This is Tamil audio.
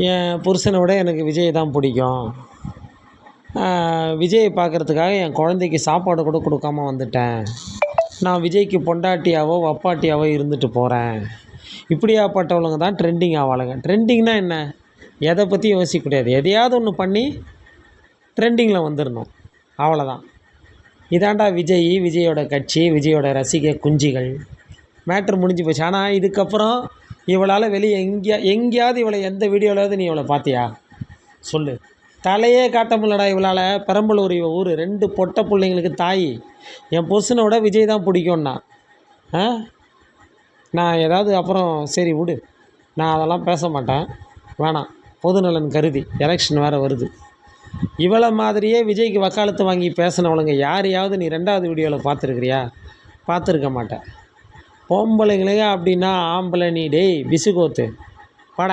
என் புருஷனை விட எனக்கு விஜய் தான் பிடிக்கும். விஜயை பார்க்குறதுக்காக என் குழந்தைக்கு சாப்பாடு கூட கொடுக்காம வந்துட்டேன். நான் விஜய்க்கு பொண்டாட்டியாவோ வப்பாட்டியாவோ இருந்துட்டு போகிறேன். இப்படியாப்பட்டவளுங்க தான் ட்ரெண்டிங் ஆவாளுங்க. ட்ரெண்டிங்னா என்ன? எதை பற்றியும் யோசிக்க கூடாது. எதையாவது ஒன்று பண்ணி ட்ரெண்டிங்கில் வந்துடணும், அவ்வளோதான். இதாண்டா விஜய், விஜயோட கட்சி, விஜயோட ரசிக குஞ்சிகள். மேட்ரு முடிஞ்சு போச்சு. ஆனால் இதுக்கப்புறம் இவளால் வெளியே எங்கேயாவது இவளை எந்த வீடியோவிலாவது நீ இவளை பார்த்தியா சொல்லு? தலையே காட்ட முடியலடா இவளால். பெரம்பலூர் இவ ஊர், 2 பொட்டை பிள்ளைங்களுக்கு தாய். என் புருஷனோட விஜய் தான் பிடிக்கும்னா நான் ஏதாவது அப்புறம் சரி விடு, நான் அதெல்லாம் பேச மாட்டேன், வேணாம். பொதுநலன் கருதி எலெக்ஷன் வேறு வருது. இவளை மாதிரியே விஜய்க்கு வக்காலத்து வாங்கி பேசினவளுங்க யாரையாவது நீ 2வது வீடியோவில் பார்த்துருக்குறியா? பார்த்துருக்க மாட்டேன். பொம்பளைங்களே அப்படின்னா ஆம்பளை நீ டேய் பிசுகோத்து பட